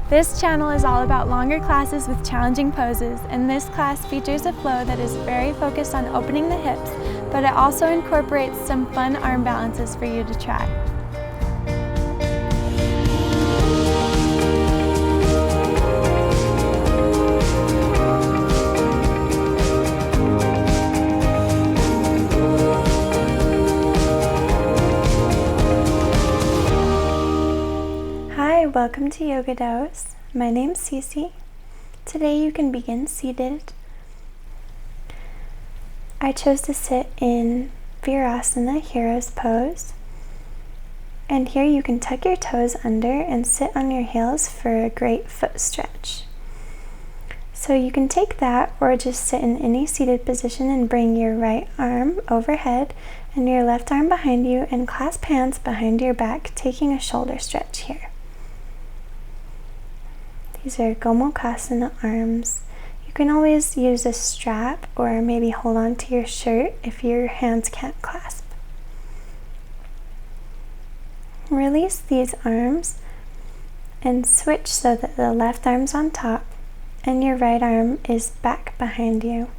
This channel is all about longer classes with challenging poses, and this class features a flow that is very focused on opening the hips, but it also incorporates some fun arm balances for you to try. Hi, welcome to Yoga Dose. My name's Cece. Today you can begin seated. I chose to sit in Virasana, Hero's Pose. And here you can tuck your toes under and sit on your heels for a great foot stretch. So you can take that or just sit in any seated position and bring your right arm overhead and your left arm behind you and clasp hands behind your back, taking a shoulder stretch here. These are Gomukhasana arms. You can always use a strap or maybe hold on to your shirt if your hands can't clasp. Release these arms and switch so that the left arm's on top and your right arm is back behind you.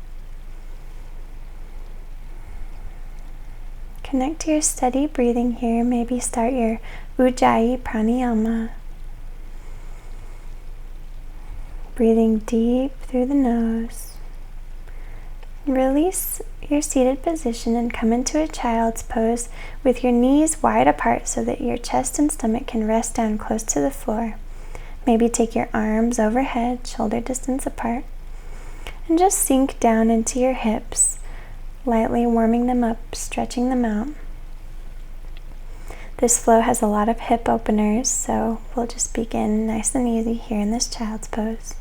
Connect to your steady breathing here. Maybe start your Ujjayi Pranayama. Breathing deep through the nose. Release your seated position and come into a child's pose with your knees wide apart so that your chest and stomach can rest down close to the floor. Maybe take your arms overhead, shoulder distance apart, and just sink down into your hips, lightly warming them up, stretching them out. This flow has a lot of hip openers, so we'll just begin nice and easy here in this child's pose.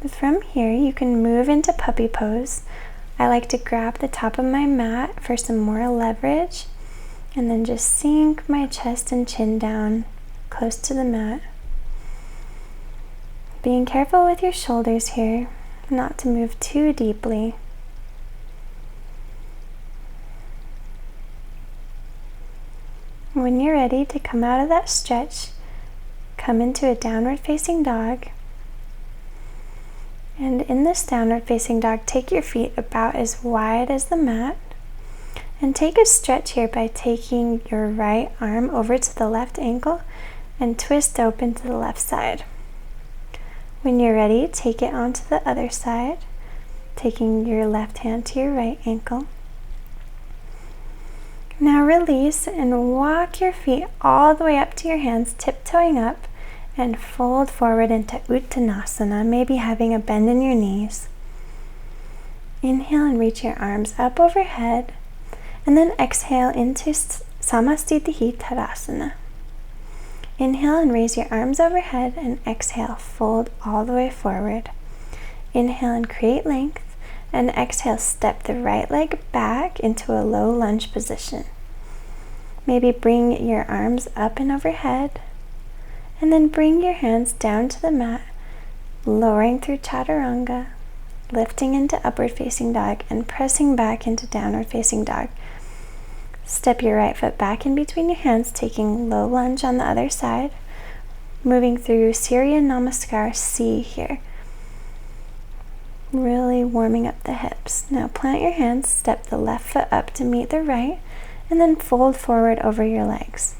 From here, you can move into puppy pose. I like to grab the top of my mat for some more leverage and then just sink my chest and chin down close to the mat. Being careful with your shoulders here, not to move too deeply. When you're ready to come out of that stretch, come into a downward facing dog. And in this downward facing dog, take your feet about as wide as the mat and take a stretch here by taking your right arm over to the left ankle and twist open to the left side. When you're ready, take it onto the other side, taking your left hand to your right ankle. Now release and walk your feet all the way up to your hands, tiptoeing up, and fold forward into Uttanasana, maybe having a bend in your knees. Inhale and reach your arms up overhead, and then exhale into Samastitihi Tadasana. Inhale and raise your arms overhead, and exhale, fold all the way forward. Inhale and create length, and exhale, step the right leg back into a low lunge position. Maybe bring your arms up and overhead, and then bring your hands down to the mat, lowering through Chaturanga, lifting into upward facing dog, and pressing back into downward facing dog. Step your right foot back in between your hands, taking low lunge on the other side, moving through Surya Namaskar C here. Really warming up the hips. Now plant your hands, step the left foot up to meet the right, and then fold forward over your legs.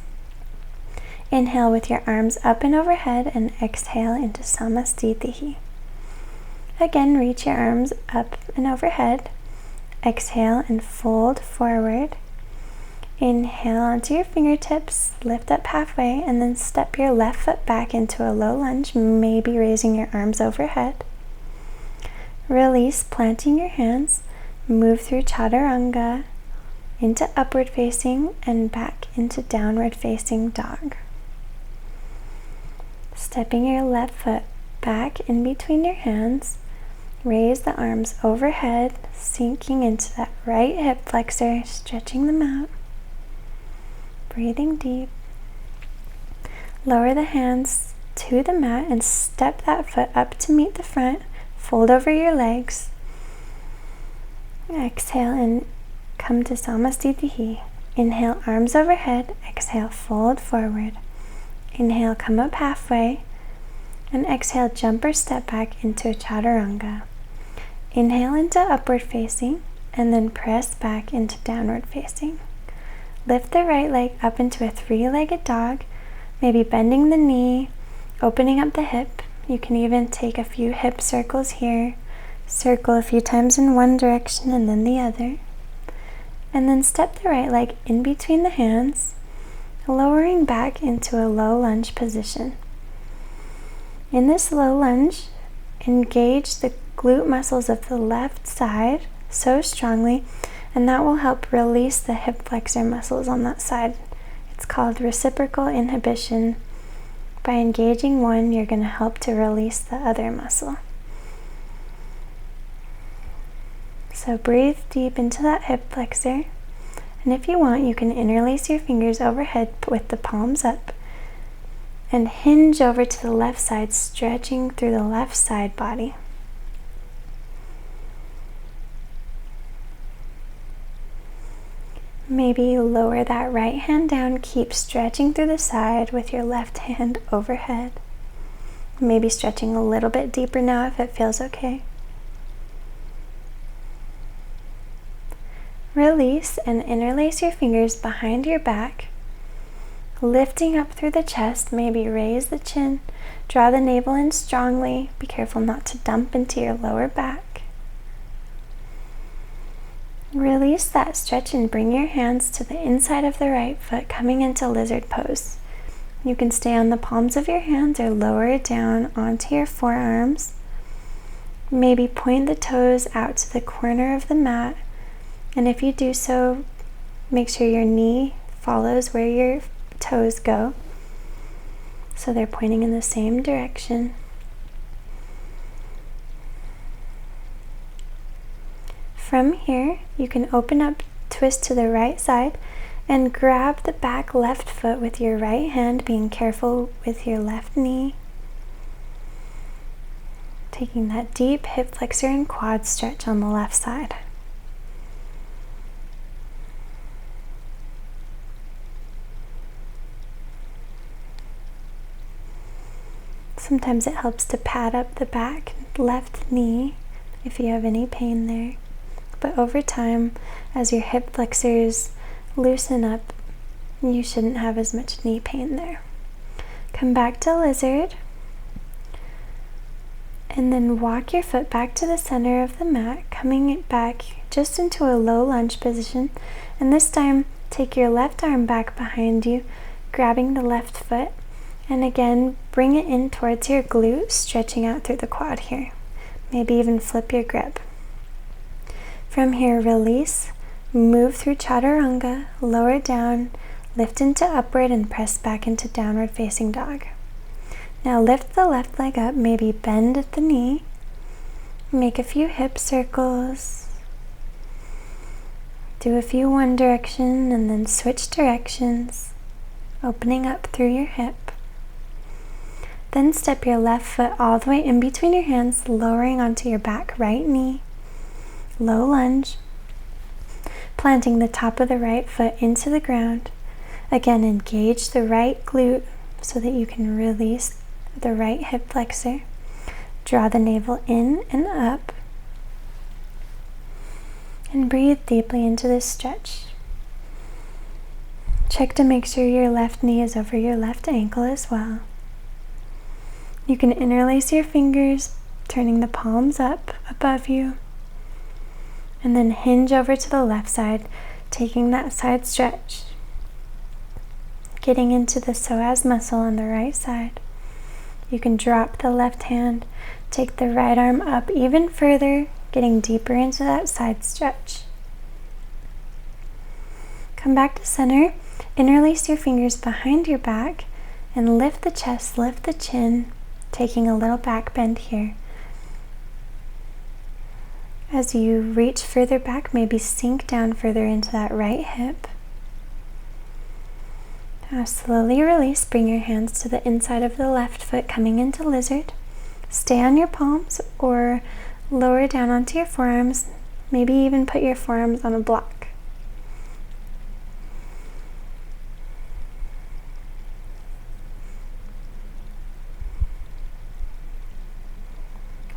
Inhale with your arms up and overhead, and exhale into Samastitihi. Again, reach your arms up and overhead. Exhale and fold forward. Inhale onto your fingertips, lift up halfway, and then step your left foot back into a low lunge, maybe raising your arms overhead. Release, planting your hands, move through Chaturanga into upward facing and back into downward facing dog. Stepping your left foot back in between your hands, raise the arms overhead, sinking into that right hip flexor, stretching them out. Breathing deep. Lower the hands to the mat and step that foot up to meet the front. Fold over your legs. Exhale and come to Samastitihi. Inhale, arms overhead. Exhale, fold forward. Inhale, come up halfway, and exhale, jump or step back into a chaturanga. Inhale into upward facing, and then press back into downward facing. Lift the right leg up into a three-legged dog, maybe bending the knee, opening up the hip. You can even take a few hip circles here. Circle a few times in one direction and then the other. And then step the right leg in between the hands, lowering back into a low lunge position. In this low lunge, engage the glute muscles of the left side so strongly, and that will help release the hip flexor muscles on that side. It's called reciprocal inhibition. By engaging one, you're going to help to release the other muscle. So breathe deep into that hip flexor, and if you want, you can interlace your fingers overhead with the palms up and hinge over to the left side, stretching through the left side body. Maybe lower that right hand down, keep stretching through the side with your left hand overhead. Maybe stretching a little bit deeper now if it feels okay. Release and interlace your fingers behind your back, lifting up through the chest. Maybe raise the chin, draw the navel in strongly. Be careful not to dump into your lower back. Release that stretch and bring your hands to the inside of the right foot, coming into lizard pose. You can stay on the palms of your hands or lower it down onto your forearms. Maybe point the toes out to the corner of the mat. And if you do so, make sure your knee follows where your toes go, so they're pointing in the same direction. From here, you can open up, twist to the right side, and grab the back left foot with your right hand, being careful with your left knee. Taking that deep hip flexor and quad stretch on the left side. Sometimes it helps to pad up the back left knee if you have any pain there. But over time, as your hip flexors loosen up, you shouldn't have as much knee pain there. Come back to lizard, and then walk your foot back to the center of the mat, coming back just into a low lunge position. And this time, take your left arm back behind you, grabbing the left foot. And again, bring it in towards your glute, stretching out through the quad here. Maybe even flip your grip. From here, release, move through chaturanga, lower down, lift into upward, and press back into downward facing dog. Now lift the left leg up, maybe bend at the knee, make a few hip circles, do a few one direction, and then switch directions, opening up through your hip. Then step your left foot all the way in between your hands, lowering onto your back right knee. Low lunge. Planting the top of the right foot into the ground. Again, engage the right glute so that you can release the right hip flexor. Draw the navel in and up. And breathe deeply into this stretch. Check to make sure your left knee is over your left ankle as well. You can interlace your fingers, turning the palms up above you, and then hinge over to the left side, taking that side stretch, getting into the psoas muscle on the right side. You can drop the left hand, take the right arm up even further, getting deeper into that side stretch. Come back to center, interlace your fingers behind your back, and lift the chest, lift the chin, taking a little back bend here. As you reach further back, maybe sink down further into that right hip. Now slowly release, bring your hands to the inside of the left foot, coming into lizard. Stay on your palms or lower down onto your forearms, maybe even put your forearms on a block.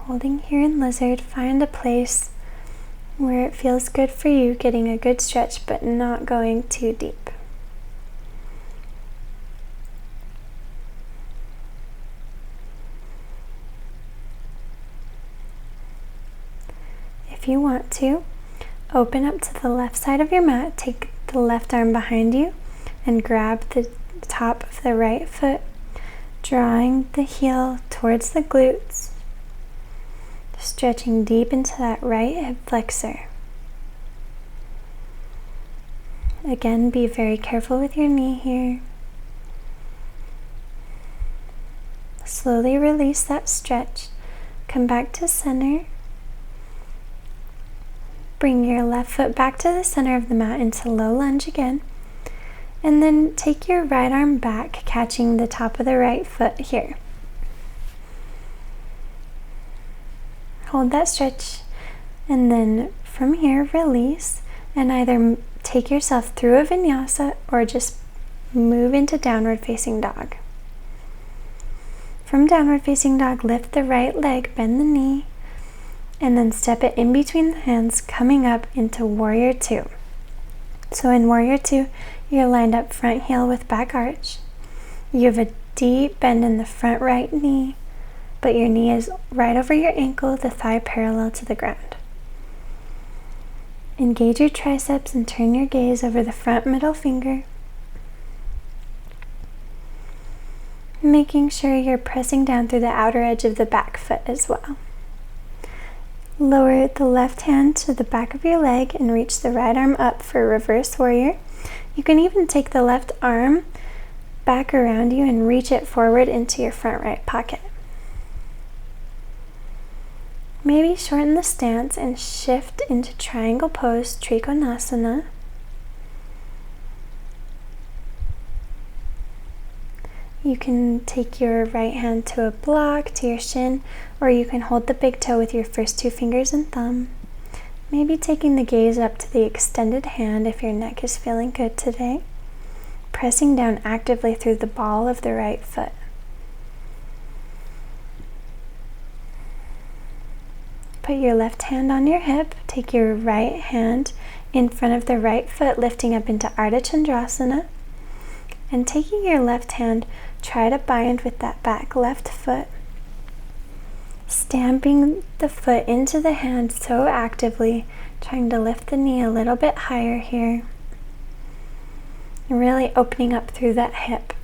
Holding here in lizard, find a place where it feels good for you, getting a good stretch but not going too deep. If you want to, open up to the left side of your mat, take the left arm behind you and grab the top of the right foot, drawing the heel towards the glutes, stretching deep into that right hip flexor. Again, be very careful with your knee here. Slowly release that stretch. Come back to center. Bring your left foot back to the center of the mat into low lunge again. And then take your right arm back, catching the top of the right foot here. Hold that stretch, and then from here release and either take yourself through a vinyasa or just move into downward facing dog. From downward facing dog, lift the right leg, bend the knee, and then step it in between the hands, coming up into warrior two. So in warrior two, you're lined up front heel with back arch. You have a deep bend in the front right knee, but your knee is right over your ankle, the thigh parallel to the ground. Engage your triceps and turn your gaze over the front middle finger, making sure you're pressing down through the outer edge of the back foot as well. Lower the left hand to the back of your leg and reach the right arm up for reverse warrior. You can even take the left arm back around you and reach it forward into your front right pocket. Maybe shorten the stance and shift into triangle pose, Trikonasana. You can take your right hand to a block, to your shin, or you can hold the big toe with your first two fingers and thumb. Maybe taking the gaze up to the extended hand if your neck is feeling good today. Pressing down actively through the ball of the right foot. Put your left hand on your hip, take your right hand in front of the right foot, lifting up into Ardha Chandrasana, and taking your left hand, try to bind with that back left foot, stamping the foot into the hand so actively, trying to lift the knee a little bit higher here, and really opening up through that hip.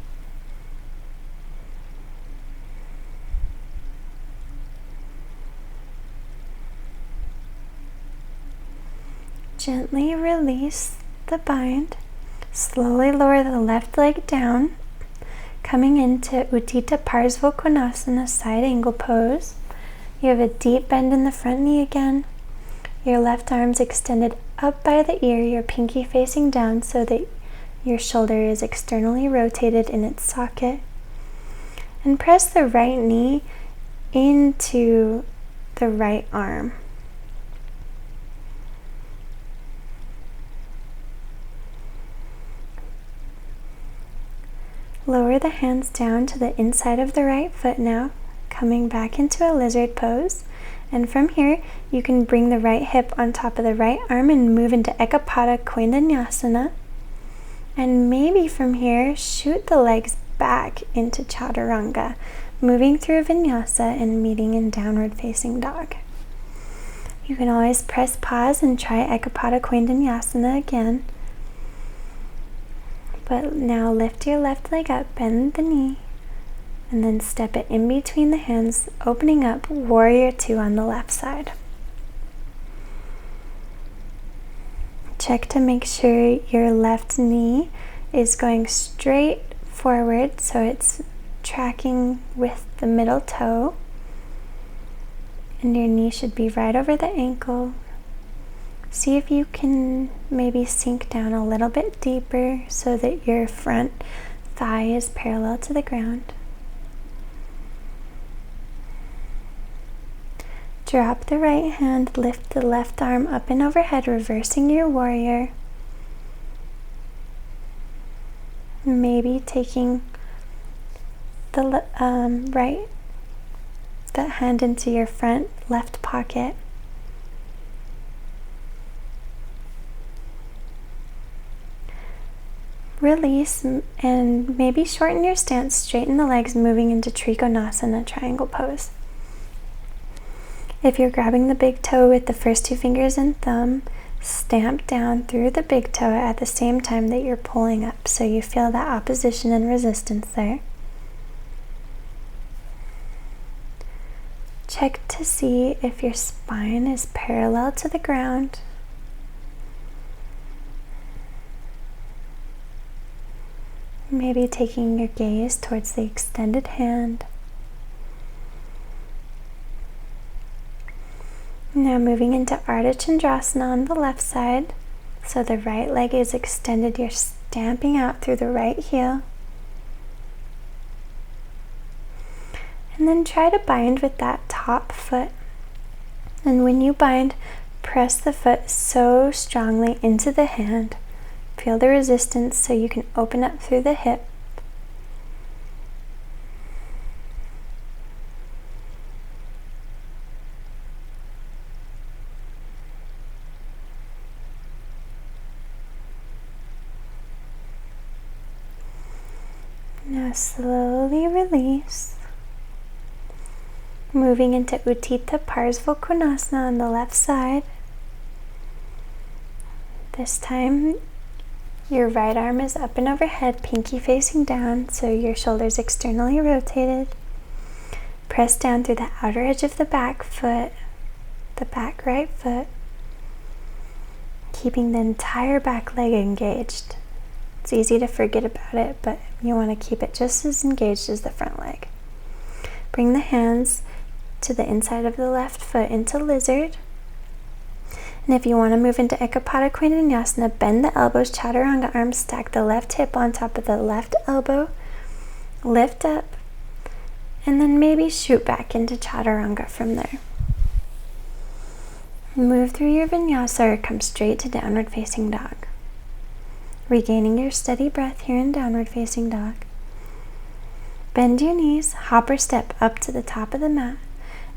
Gently release the bind. Slowly lower the left leg down, coming into Utthita Parsvakonasana, side angle pose. You have a deep bend in the front knee again. Your left arm's extended up by the ear, your pinky facing down so that your shoulder is externally rotated in its socket. And press the right knee into the right arm. Lower the hands down to the inside of the right foot now, coming back into a lizard pose. And from here, you can bring the right hip on top of the right arm and move into Ekapada Koindanyasana. And maybe from here, shoot the legs back into Chaturanga, moving through Vinyasa and meeting in downward facing dog. You can always press pause and try Ekapada Koindanyasana again. But now lift your left leg up, bend the knee, and then step it in between the hands, opening up warrior two on the left side. Check to make sure your left knee is going straight forward so it's tracking with the middle toe, and your knee should be right over the ankle. See if you can maybe sink down a little bit deeper so that your front thigh is parallel to the ground. Drop the right hand, lift the left arm up and overhead, reversing your warrior. Maybe taking the right that hand into your front left pocket. Release and maybe shorten your stance, straighten the legs, moving into Trikonasana, triangle pose. If you're grabbing the big toe with the first two fingers and thumb, stamp down through the big toe at the same time that you're pulling up, so you feel that opposition and resistance there. Check to see if your spine is parallel to the ground. Maybe taking your gaze towards the extended hand. Now moving into Ardha Chandrasana on the left side. So the right leg is extended, you're stamping out through the right heel. And then try to bind with that top foot. And when you bind, press the foot so strongly into the hand. Feel the resistance so you can open up through the hip. Now slowly release. Moving into Utthita Parsvakonasana on the left side. This time your right arm is up and overhead, pinky facing down, so your shoulders externally rotated. Press down through the outer edge of the back foot, the back right foot, keeping the entire back leg engaged. It's easy to forget about it, but you want to keep it just as engaged as the front leg. Bring the hands to the inside of the left foot into lizard. And if you want to move into Ekapada Koinonyasana, bend the elbows, chaturanga arms, stack the left hip on top of the left elbow, lift up, and then maybe shoot back into chaturanga from there. Move through your vinyasa or come straight to downward facing dog. Regaining your steady breath here in downward facing dog. Bend your knees, hop or step up to the top of the mat,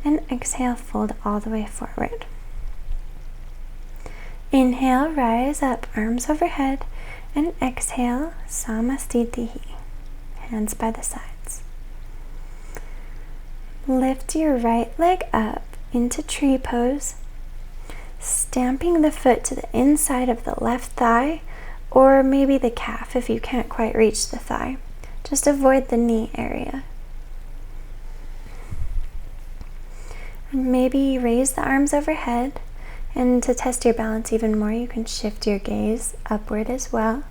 and exhale, fold all the way forward. Inhale, rise up, arms overhead, and exhale, Samastitihi, hands by the sides. Lift your right leg up into tree pose, stamping the foot to the inside of the left thigh, or maybe the calf if you can't quite reach the thigh. Just avoid the knee area. And maybe raise the arms overhead. And to test your balance even more, you can shift your gaze upward as well.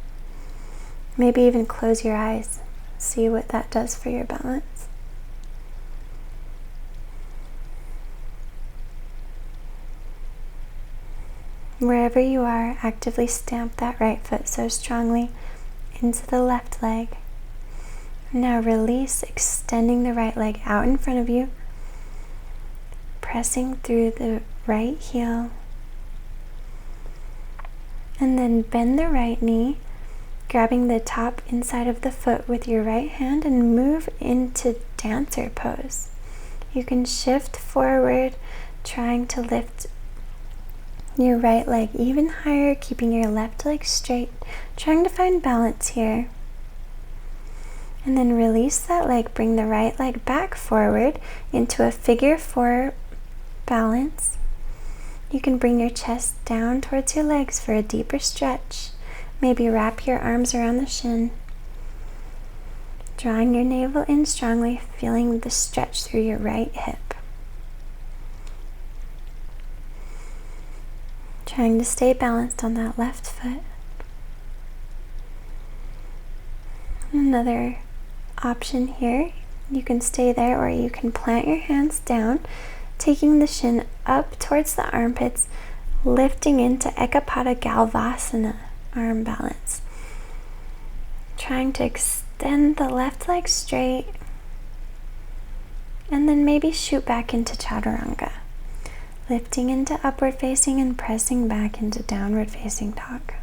Maybe even close your eyes. See what that does for your balance. Wherever you are, actively stamp that right foot so strongly into the left leg. Now release, extending the right leg out in front of you, pressing through the right heel. And then bend the right knee, grabbing the top inside of the foot with your right hand and move into dancer pose. You can shift forward, trying to lift your right leg even higher, keeping your left leg straight, trying to find balance here. And then release that leg, bring the right leg back forward into a figure four balance. You can bring your chest down towards your legs for a deeper stretch. Maybe wrap your arms around the shin. Drawing your navel in strongly, feeling the stretch through your right hip. Trying to stay balanced on that left foot. Another option here, you can stay there or you can plant your hands down, taking the shin up towards the armpits, lifting into Ekapada Galvasana, arm balance. Trying to extend the left leg straight, and then maybe shoot back into Chaturanga, lifting into upward facing and pressing back into downward facing dog.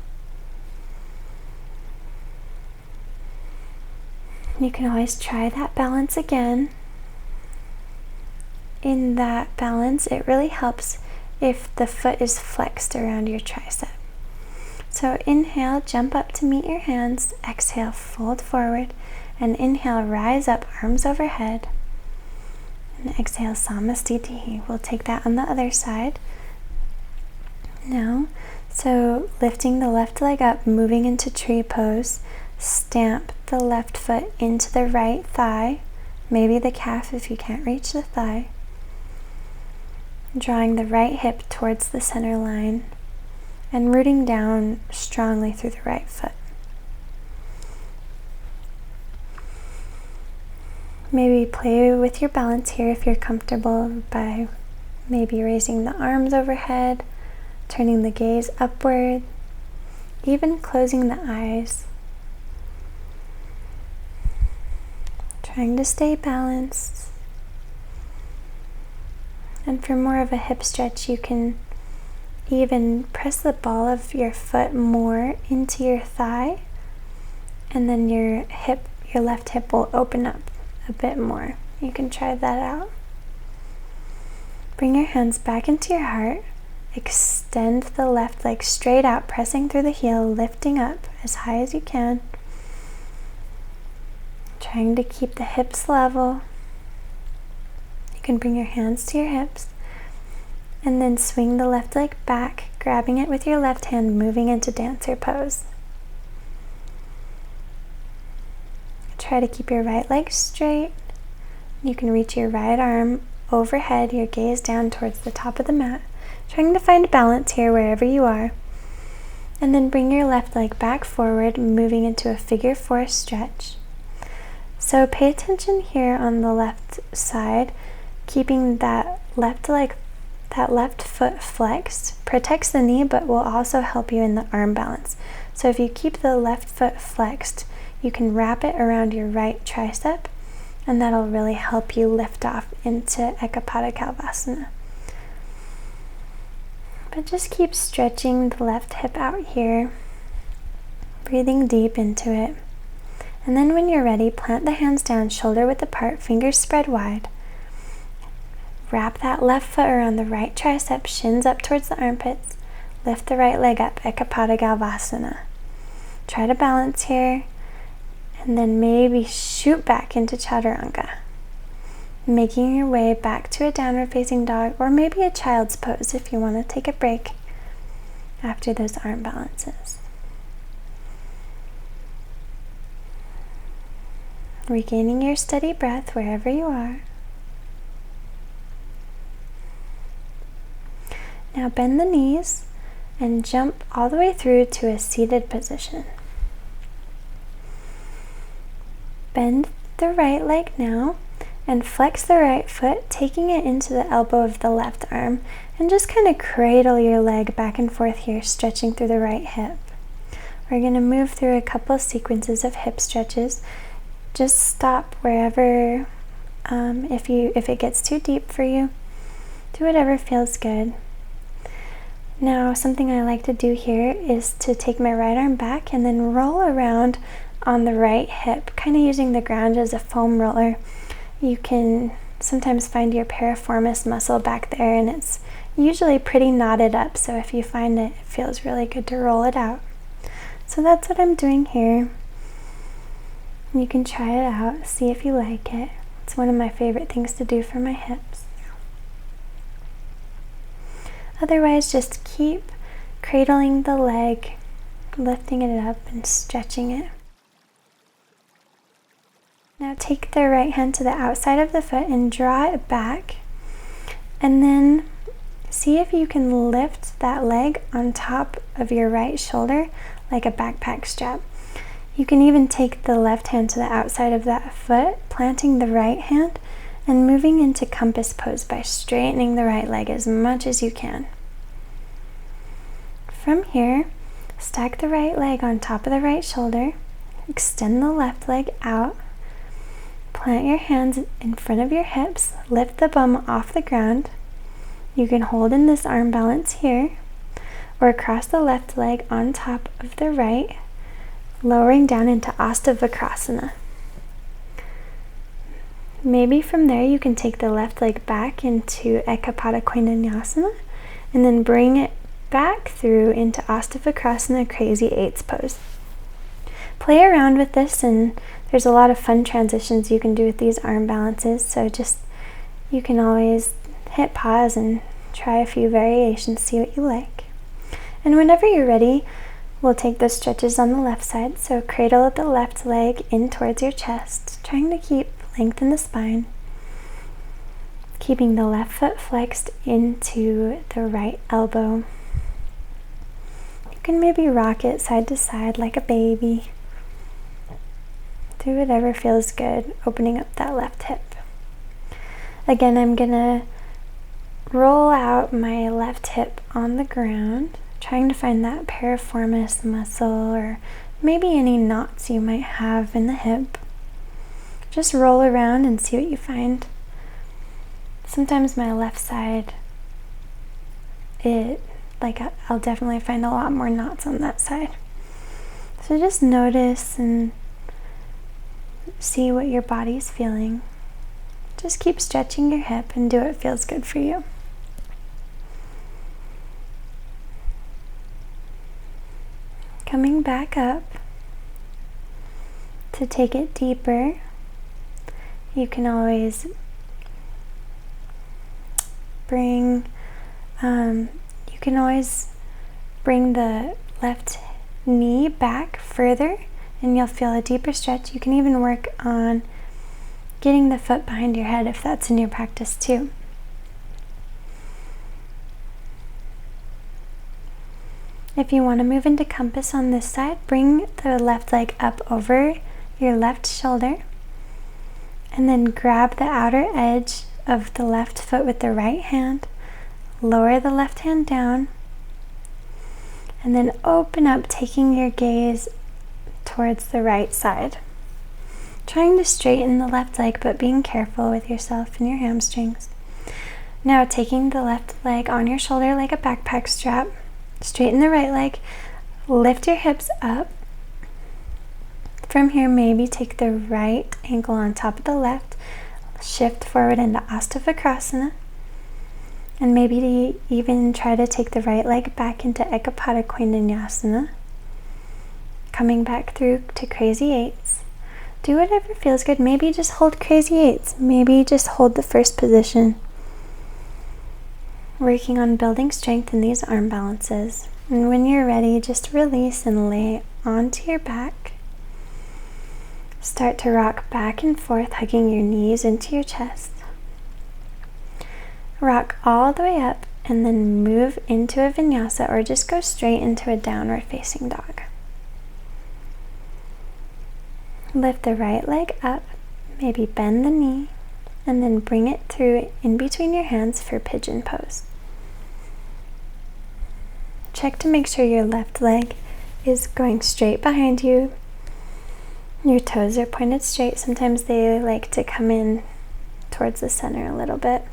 You can always try that balance again. in that balance, it really helps if the foot is flexed around your tricep. So inhale, jump up to meet your hands. Exhale, fold forward. And inhale, rise up, arms overhead. And exhale, Samastitihi. We'll take that on the other side. Now, so lifting the left leg up, moving into tree pose. Stamp the left foot into the right thigh, maybe the calf if you can't reach the thigh. Drawing the right hip towards the center line and rooting down strongly through the right foot. Maybe play with your balance here if you're comfortable by maybe raising the arms overhead, turning the gaze upward, even closing the eyes. Trying to stay balanced. And for more of a hip stretch, you can even press the ball of your foot more into your thigh, and then your left hip will open up a bit more. You can try that out. Bring your hands back into your heart. Extend the left leg straight out, pressing through the heel, lifting up as high as you can. Trying to keep the hips level. You can bring your hands to your hips and then swing the left leg back, grabbing it with your left hand, moving into dancer pose. Try to keep your right leg straight. You can reach your right arm overhead, your gaze down towards the top of the mat. Trying to find balance here wherever you are. And then bring your left leg back forward, moving into a figure 4 stretch. So pay attention here on the left side, keeping that left foot flexed. Protects the knee, but will also help you in the arm balance. So if you keep the left foot flexed, you can wrap it around your right tricep, and that'll really help you lift off into Ekapadakavasana. But just keep stretching the left hip out here, breathing deep into it. And then when you're ready, plant the hands down, shoulder width apart, fingers spread wide. Wrap that left foot around the right tricep, shins up towards the armpits. Lift the right leg up, Ekapadakavasana. Try to balance here, and then maybe shoot back into Chaturanga. Making your way back to a downward facing dog, or maybe a child's pose if you want to take a break after those arm balances. Regaining your steady breath wherever you are. Now bend the knees and jump all the way through to a seated position. Bend the right leg now and flex the right foot, taking it into the elbow of the left arm, and just kind of cradle your leg back and forth here, stretching through the right hip. We're going to move through a couple sequences of hip stretches. Just stop wherever, if it gets too deep for you, do whatever feels good. Now, something I like to do here is to take my right arm back and then roll around on the right hip, kind of using the ground as a foam roller. You can sometimes find your piriformis muscle back there, and it's usually pretty knotted up, so if you find it, it feels really good to roll it out. So that's what I'm doing here. You can try it out, see if you like it. It's one of my favorite things to do for my hips. Otherwise, just keep cradling the leg, lifting it up and stretching it. Now take the right hand to the outside of the foot and draw it back, and then see if you can lift that leg on top of your right shoulder like a backpack strap. You can even take the left hand to the outside of that foot, planting the right hand and moving into compass pose by straightening the right leg as much as you can. From here, stack the right leg on top of the right shoulder, extend the left leg out, plant your hands in front of your hips, lift the bum off the ground. You can hold in this arm balance here, or cross the left leg on top of the right, lowering down into Astavakrasana. Maybe from there you can take the left leg back into Ekapada Koinanyasana and then bring it back through into Astavakrasana Crazy Eights pose. Play around with this, and there's a lot of fun transitions you can do with these arm balances, so just you can always hit pause and try a few variations, see what you like. And whenever you're ready, we'll take those stretches on the left side. So cradle the left leg in towards your chest, trying to keep length in the spine, keeping the left foot flexed into the right elbow. You can maybe rock it side to side like a baby. Do whatever feels good, opening up that left hip. Again, I'm gonna roll out my left hip on the ground, trying to find that piriformis muscle or maybe any knots you might have in the hip. Just roll around and see what you find. Sometimes my left side, I'll definitely find a lot more knots on that side. So just notice and see what your body's feeling. Just keep stretching your hip and do what feels good for you. Coming back up to take it deeper, you can always bring the left knee back further and you'll feel a deeper stretch. You can even work on getting the foot behind your head if that's in your practice too. If you want to move into compass on this side, bring the left leg up over your left shoulder and then grab the outer edge of the left foot with the right hand, lower the left hand down, and then open up, taking your gaze towards the right side. Trying to straighten the left leg, but being careful with yourself and your hamstrings. Now taking the left leg on your shoulder like a backpack strap, straighten the right leg, lift your hips up. From here, maybe take the right ankle on top of the left, shift forward into Astavakrasana, and maybe even try to take the right leg back into Ekapada Koinanyasana, coming back through to Crazy Eights. Do whatever feels good. Maybe just hold Crazy Eights. Maybe just hold the first position. Working on building strength in these arm balances. And when you're ready, just release and lay onto your back. Start to rock back and forth, hugging your knees into your chest. Rock all the way up and then move into a vinyasa or just go straight into a downward facing dog. Lift the right leg up, maybe bend the knee, and then bring it through in between your hands for pigeon pose. Check to make sure your left leg is going straight behind you. Your toes are pointed straight. Sometimes they like to come in towards the center a little bit.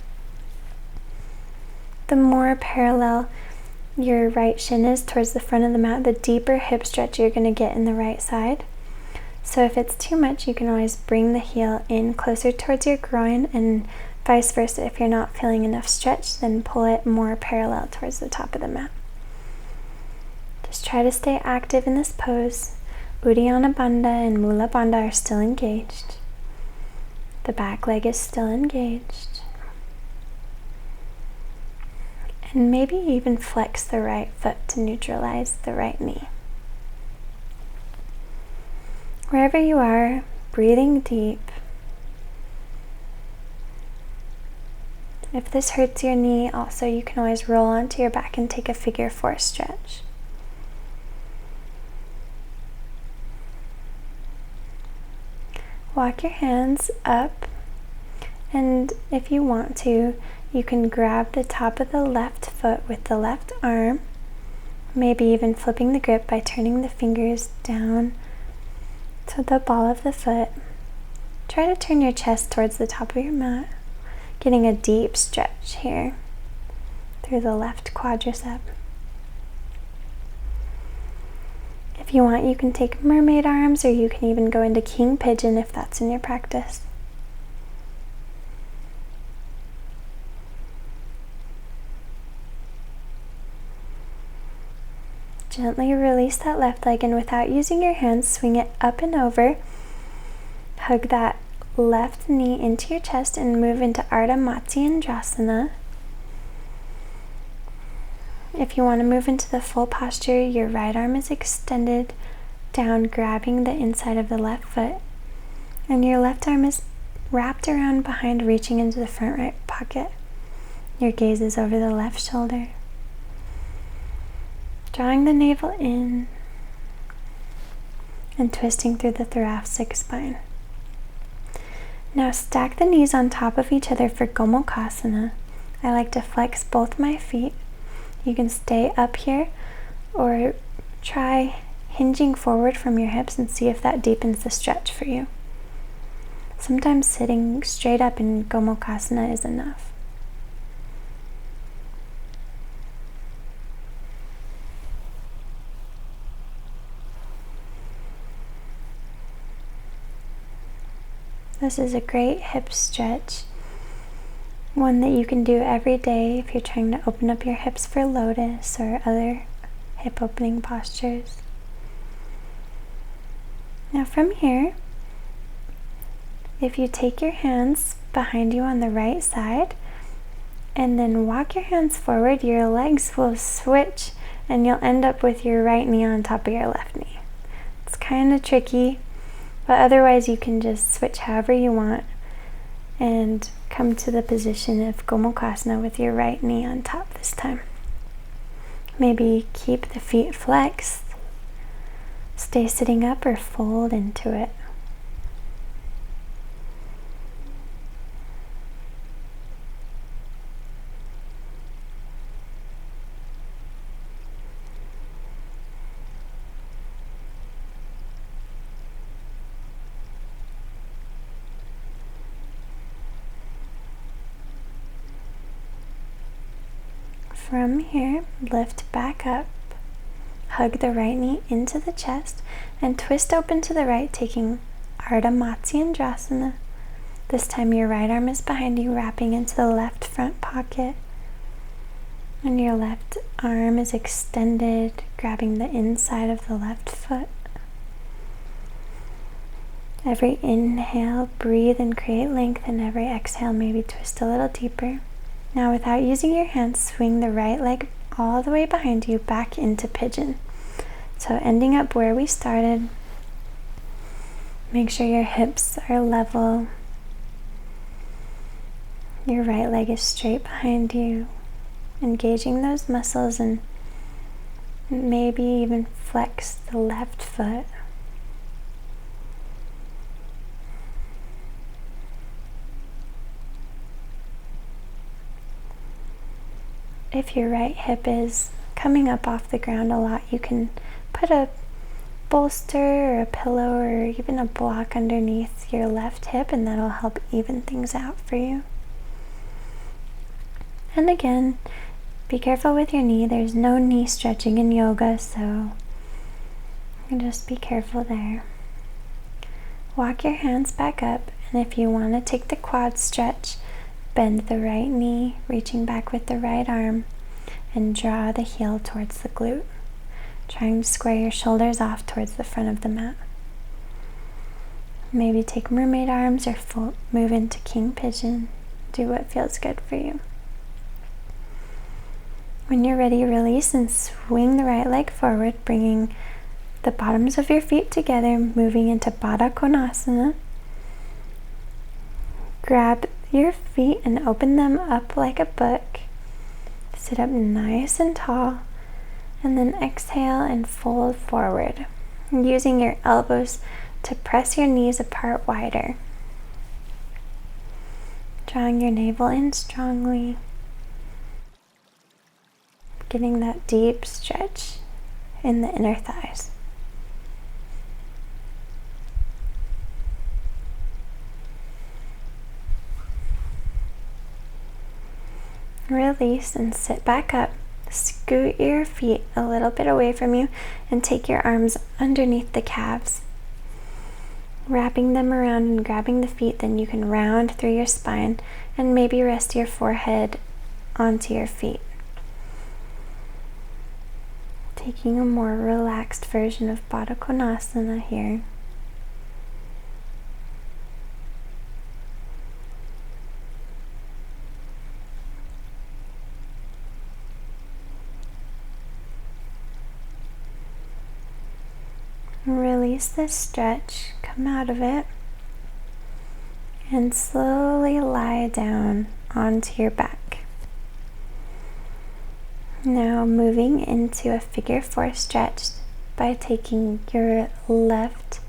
The more parallel your right shin is towards the front of the mat, the deeper hip stretch you're going to get in the right side. So if it's too much, you can always bring the heel in closer towards your groin, and vice versa. If you're not feeling enough stretch, then pull it more parallel towards the top of the mat. Just try to stay active in this pose. Uddiyana Bandha and Mula Bandha are still engaged. The back leg is still engaged. And maybe even flex the right foot to neutralize the right knee. Wherever you are, breathing deep. If this hurts your knee, also you can always roll onto your back and take a figure 4 stretch. Walk your hands up, and if you want to, you can grab the top of the left foot with the left arm, maybe even flipping the grip by turning the fingers down to the ball of the foot. Try to turn your chest towards the top of your mat, getting a deep stretch here through the left quadricep. If you want, you can take mermaid arms, or you can even go into king pigeon if that's in your practice. Gently release that left leg, and without using your hands, swing it up and over. Hug that left knee into your chest and move into Ardha Matsyendrasana. If you want to move into the full posture, your right arm is extended down, grabbing the inside of the left foot, and your left arm is wrapped around behind, reaching into the front right pocket. Your gaze is over the left shoulder. Drawing the navel in and twisting through the thoracic spine. Now stack the knees on top of each other for Gomukhasana. I like to flex both my feet. You can stay up here or try hinging forward from your hips and see if that deepens the stretch for you. Sometimes sitting straight up in Gomukhasana is enough. This is a great hip stretch, one that you can do every day if you're trying to open up your hips for lotus or other hip opening postures. Now from here, if you take your hands behind you on the right side and then walk your hands forward, your legs will switch and you'll end up with your right knee on top of your left knee. It's kind of tricky, but otherwise you can just switch however you want and come to the position of Gomukhasana with your right knee on top this time. Maybe keep the feet flexed, stay sitting up, or fold into it. From here, lift back up, hug the right knee into the chest, and twist open to the right, taking Ardha Matsyendrasana. This time your right arm is behind you, wrapping into the left front pocket, and your left arm is extended, grabbing the inside of the left foot. Every inhale, breathe and create length, and every exhale, maybe twist a little deeper. Now, without using your hands, swing the right leg all the way behind you back into pigeon. So ending up where we started. Make sure your hips are level. Your right leg is straight behind you, engaging those muscles, and maybe even flex the left foot. If your right hip is coming up off the ground a lot, you can put a bolster or a pillow or even a block underneath your left hip, and that'll help even things out for you. And again, be careful with your knee. There's no knee stretching in yoga, so just be careful there. Walk your hands back up, and if you want to take the quad stretch, bend the right knee, reaching back with the right arm, and draw the heel towards the glute, trying to square your shoulders off towards the front of the mat. Maybe take mermaid arms or move into king pigeon. Do what feels good for you. When you're ready, release and swing the right leg forward, bringing the bottoms of your feet together, moving into Baddha Konasana. Grab your feet and open them up like a book. Sit up nice and tall, and then exhale and fold forward, using your elbows to press your knees apart wider. Drawing your navel in strongly, getting that deep stretch in the inner thighs. Release and sit back up. Scoot your feet a little bit away from you and take your arms underneath the calves, wrapping them around and grabbing the feet. Then you can round through your spine and maybe rest your forehead onto your feet. Taking a more relaxed version of Baddha Konasana here. Release this stretch, come out of it, and slowly lie down onto your back. Now moving into a figure 4 stretch by taking your left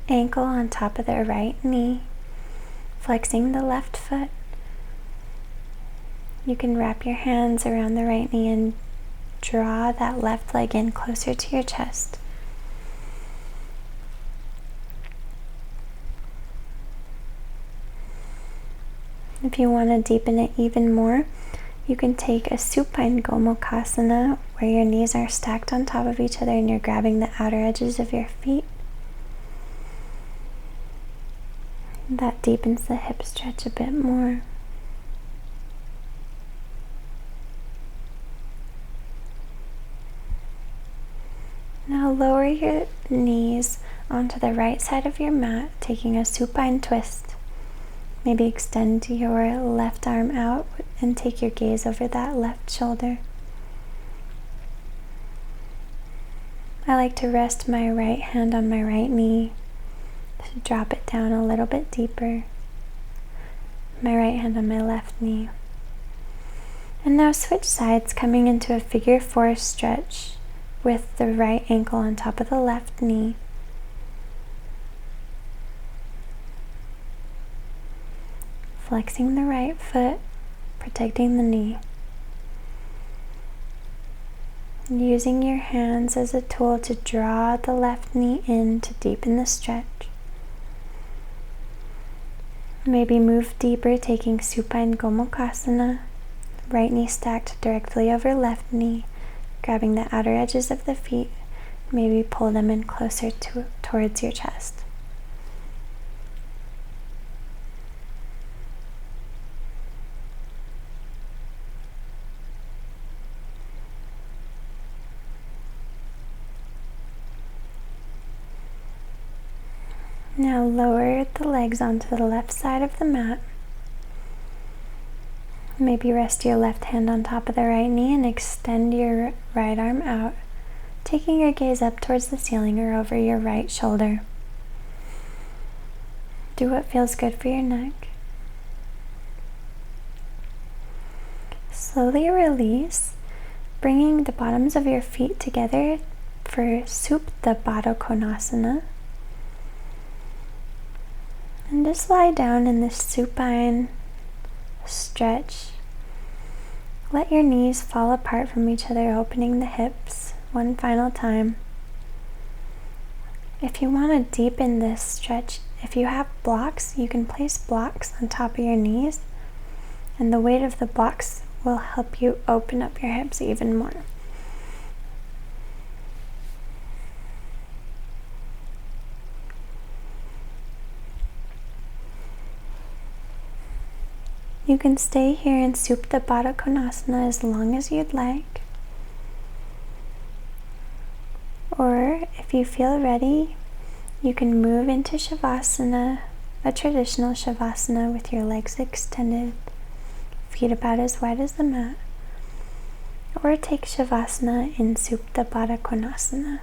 ankle on top of the right knee, flexing the left foot. You can wrap your hands around the right knee and draw that left leg in closer to your chest. If you want to deepen it even more, you can take a supine Gomukhasana where your knees are stacked on top of each other and you're grabbing the outer edges of your feet. That deepens the hip stretch a bit more. Now lower your knees onto the right side of your mat, taking a supine twist. Maybe extend your left arm out and take your gaze over that left shoulder. I like to rest my right hand on my right knee to drop it down a little bit deeper. My right hand on my left knee. And now switch sides, coming into a figure 4 stretch with the right ankle on top of the left knee. Flexing the right foot, protecting the knee. Using your hands as a tool to draw the left knee in to deepen the stretch. Maybe move deeper, taking supine Gomukhasana, right knee stacked directly over left knee, grabbing the outer edges of the feet, maybe pull them in closer towards your chest. Now lower the legs onto the left side of the mat. Maybe rest your left hand on top of the right knee and extend your right arm out, taking your gaze up towards the ceiling or over your right shoulder. Do what feels good for your neck. Slowly release, bringing the bottoms of your feet together for Supta Baddha Konasana. And just lie down in this supine stretch. Let your knees fall apart from each other, opening the hips one final time. If you want to deepen this stretch, if you have blocks, you can place blocks on top of your knees, and the weight of the blocks will help you open up your hips even more. You can stay here in Supta Baddha Konasana as long as you'd like. Or if you feel ready, you can move into Shavasana, a traditional Shavasana with your legs extended, feet about as wide as the mat. Or take Shavasana in Supta Baddha Konasana.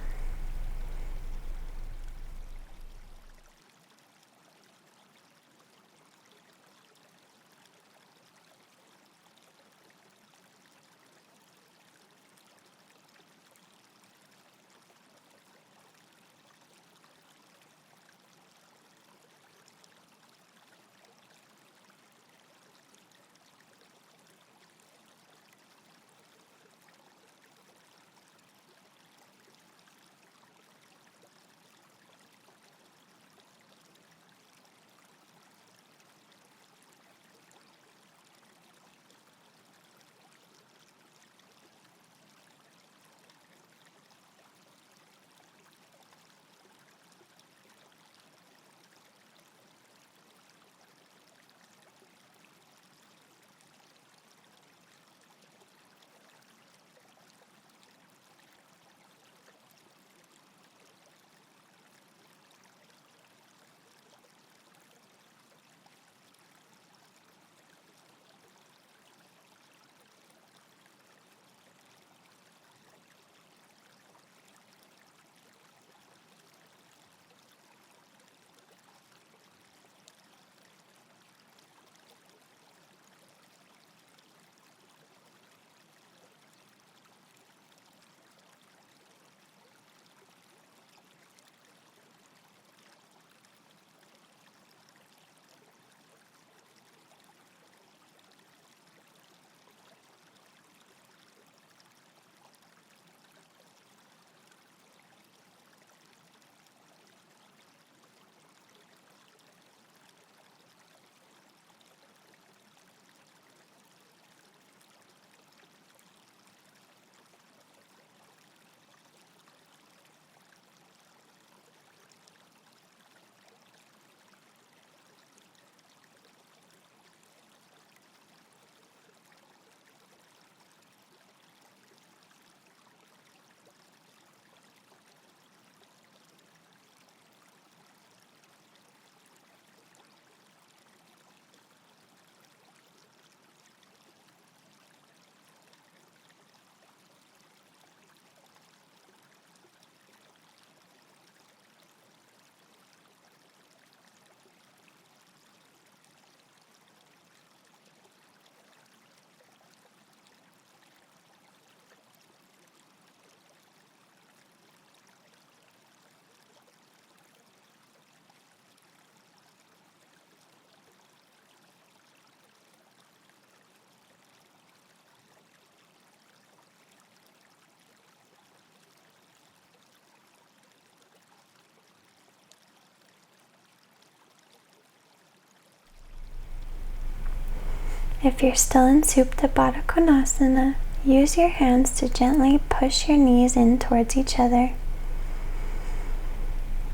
If you're still in Supta Baddha Konasana, use your hands to gently push your knees in towards each other,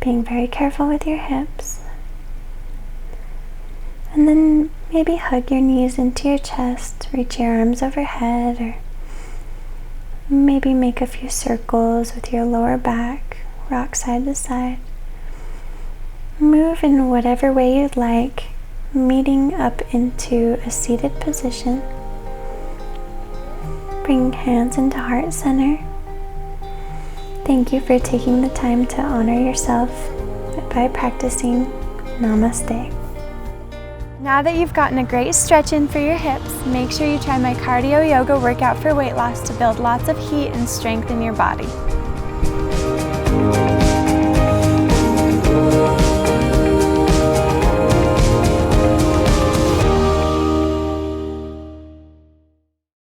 being very careful with your hips. And then maybe hug your knees into your chest, reach your arms overhead, or maybe make a few circles with your lower back, rock side to side. Move in whatever way you'd like, meeting up into a seated position. Bring hands into heart center. Thank you for taking the time to honor yourself by practicing Namaste. Now that you've gotten a great stretch in for your hips, make sure you try my cardio yoga workout for weight loss to build lots of heat and strength in your body.